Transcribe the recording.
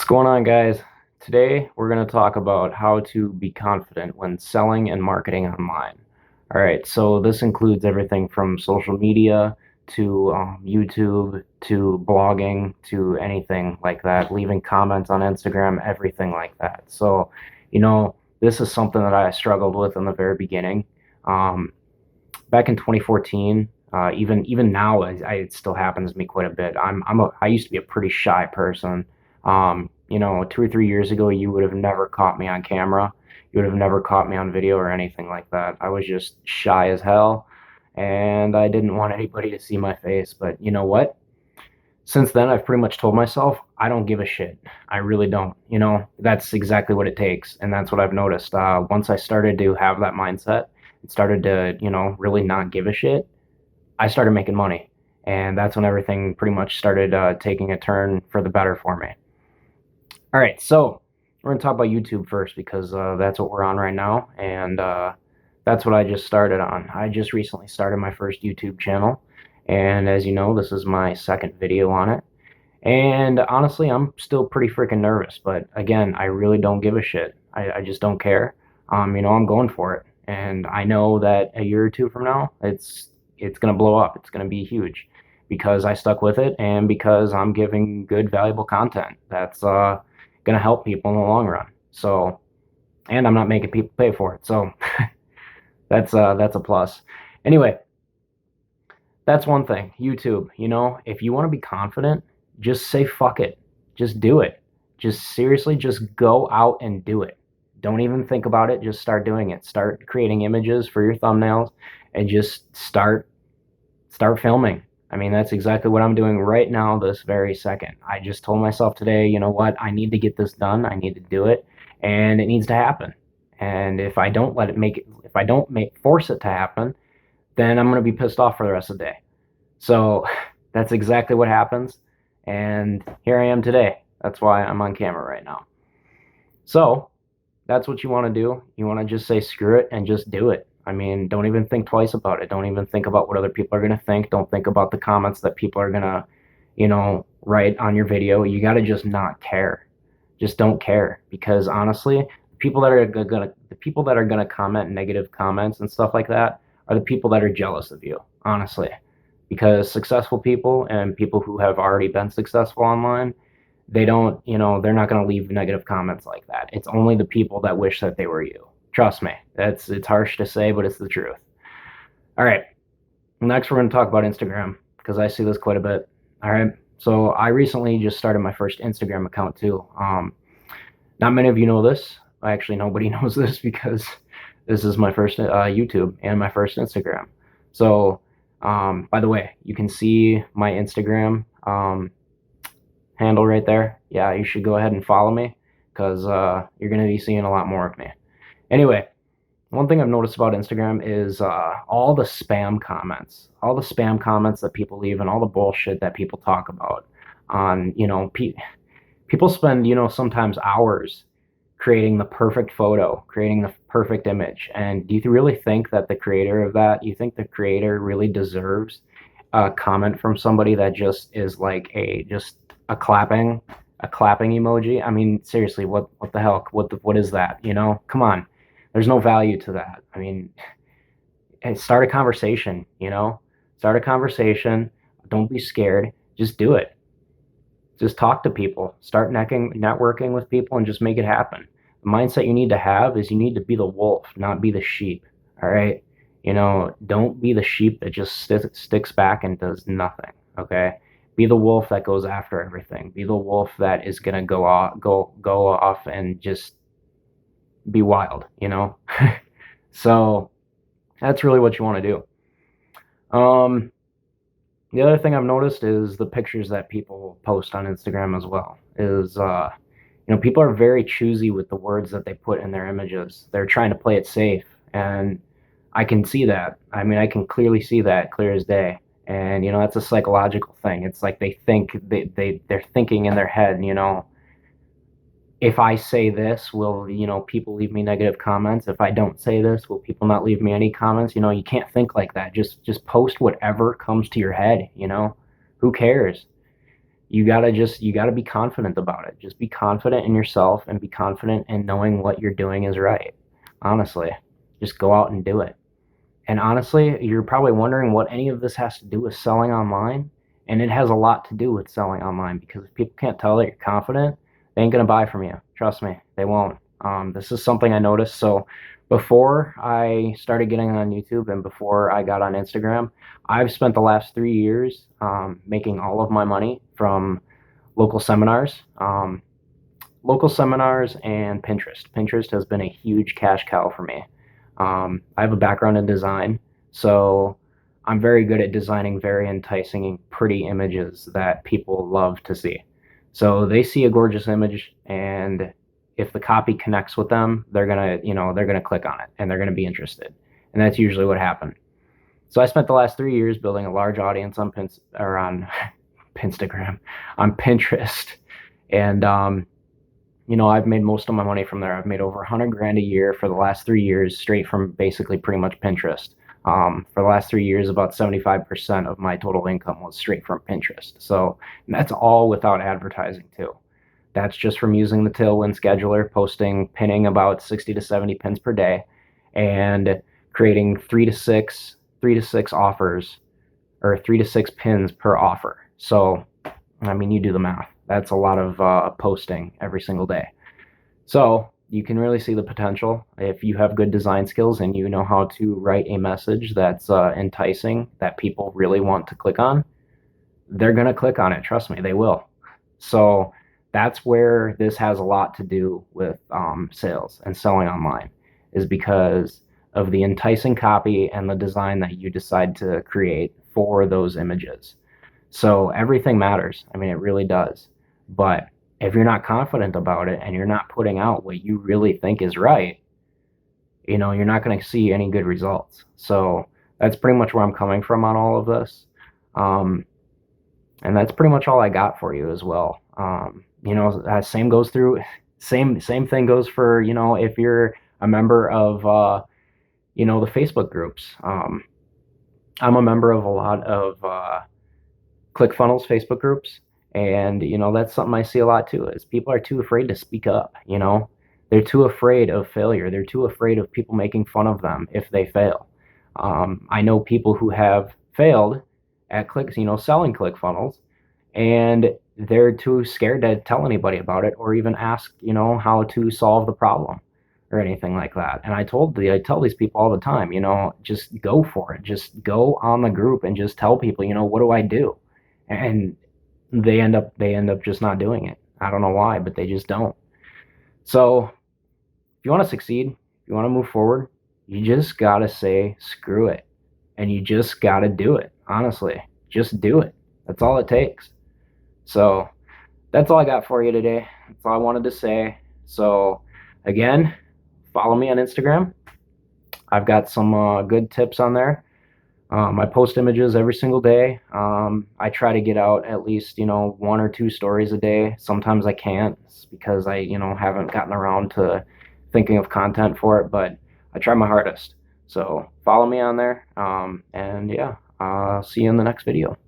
Going on, guys? Today we're going to talk about how to be confident when selling and marketing online. All right, so this includes everything from social media to YouTube to blogging to anything like that, leaving comments on Instagram, everything like that. So, this is something that I struggled with in the very beginning. Um, Back in 2014, even now, it still happens to me quite a bit. I used to be a pretty shy person. 2 or 3 years ago, you would have never caught me on camera. You would have never caught me on video or anything like that. I was just shy as hell, and I didn't want anybody to see my face. But you know what? Since then, I've pretty much told myself I don't give a shit. I really don't. That's exactly what it takes, and that's what I've noticed. Once I started to have that mindset and started to, really not give a shit, I started making money, and that's when everything pretty much started taking a turn for the better for me. All right, so we're gonna talk about YouTube first because that's what we're on right now, and that's what I just started on. I just recently started my first YouTube channel, and as you know, this is my second video on it. And honestly, I'm still pretty freaking nervous, but again, I really don't give a shit. I just don't care. I'm going for it, and I know that a year or two from now, it's gonna blow up. It's gonna be huge because I stuck with it and because I'm giving good, valuable content that's gonna help people in the long run. So, and I'm not making people pay for it. So that's a plus. Anyway, that's one thing. YouTube, if you want to be confident, just say fuck it. Just do it. Just seriously, just go out and do it. Don't even think about it. Just start doing it. Start creating images for your thumbnails and just start filming. I mean, that's exactly what I'm doing right now, this very second. I just told myself today, you know what? I need to get this done. I need to do it, and it needs to happen. And if I don't force it to happen, then I'm going to be pissed off for the rest of the day. So that's exactly what happens. And here I am today. That's why I'm on camera right now. So that's what you want to do. You want to just say screw it and just do it. I mean, don't even think twice about it. Don't even think about what other people are going to think. Don't think about the comments that people are going to, write on your video. You got to just not care. Just don't care, because honestly, the people that are going to comment negative comments and stuff like that are the people that are jealous of you, honestly. Because successful people and people who have already been successful online, they don't, they're not going to leave negative comments like that. It's only the people that wish that they were you. Trust me. It's harsh to say, but it's the truth. All right. Next, we're going to talk about Instagram because I see this quite a bit. All right. So I recently just started my first Instagram account too. Not many of you know this. Actually, nobody knows this because this is my first YouTube and my first Instagram. So, by the way, you can see my Instagram handle right there. Yeah, you should go ahead and follow me because you're going to be seeing a lot more of me. Anyway, one thing I've noticed about Instagram is all the spam comments, that people leave, and all the bullshit that people talk about on, people spend, sometimes hours creating the perfect photo, creating the perfect image. And do you really think that the creator of that, you think the creator really deserves a comment from somebody that just is like just a clapping emoji? I mean, seriously, what the hell? What is that? Come on. There's no value to that. I mean, start a conversation, Start a conversation. Don't be scared. Just do it. Just talk to people. Start networking with people and just make it happen. The mindset you need to have is you need to be the wolf, not be the sheep. All right? Don't be the sheep that just sticks back and does nothing, okay? Be the wolf that goes after everything. Be the wolf that is going to go off and just be wild, So that's really what you want to do. The other thing I've noticed is the pictures that people post on Instagram as well. People are very choosy with the words that they put in their images. They're trying to play it safe, and I can see that. I mean, I can clearly see that clear as day. And that's a psychological thing. It's like they're thinking in their head, if I say this, will, people leave me negative comments? If I don't say this, will people not leave me any comments? You can't think like that. Just post whatever comes to your head, Who cares? you gotta be confident about it. Just be confident in yourself and be confident in knowing what you're doing is right. Honestly, just go out and do it. And honestly, you're probably wondering what any of this has to do with selling online. And it has a lot to do with selling online because if people can't tell that you're confident, they ain't gonna buy from you. Trust me, they won't. This is something I noticed. So before I started getting on YouTube and before I got on Instagram, I've spent the last 3 years making all of my money from local seminars. Local seminars and Pinterest. Pinterest has been a huge cash cow for me. I have a background in design, so I'm very good at designing very enticing and pretty images that people love to see. So they see a gorgeous image, and if the copy connects with them, they're gonna click on it and they're gonna be interested. And that's usually what happened. So I spent the last 3 years building a large audience on Pinstagram, on Pinterest, and I've made most of my money from there. I've made over 100 grand a year for the last 3 years, straight from basically pretty much Pinterest. For the last 3 years, about 75% of my total income was straight from Pinterest. So that's all without advertising too. That's just from using the Tailwind scheduler, pinning about 60 to 70 pins per day, and creating three to six offers, or 3 to 6 pins per offer. So, I mean, you do the math. That's a lot of posting every single day. So you can really see the potential if you have good design skills and you know how to write a message that's enticing that people really want to click on. They're going to click on it. Trust me, they will. So that's where this has a lot to do with sales and selling online, is because of the enticing copy and the design that you decide to create for those images. So everything matters. I mean, it really does. But if you're not confident about it and you're not putting out what you really think is right, you're not going to see any good results. So that's pretty much where I'm coming from on all of this. And that's pretty much all I got for you as well. Same thing goes for, if you're a member of, the Facebook groups. I'm a member of a lot of ClickFunnels Facebook groups. And, that's something I see a lot too, is people are too afraid to speak up, They're too afraid of failure. They're too afraid of people making fun of them if they fail. I know people who have failed at selling ClickFunnels, and they're too scared to tell anybody about it or even ask, how to solve the problem or anything like that. And I tell these people all the time, just go for it. Just go on the group and just tell people, what do I do? And they end up just not doing it. I don't know why, but they just don't. So if you want to succeed, if you want to move forward, you just got to say screw it. And you just got to do it. Honestly, just do it. That's all it takes. So that's all I got for you today. That's all I wanted to say. So again, follow me on Instagram. I've got some good tips on there. I post images every single day. I try to get out at least, 1 or 2 stories a day. Sometimes I can't because I, haven't gotten around to thinking of content for it, but I try my hardest. So follow me on there. And yeah, see you in the next video.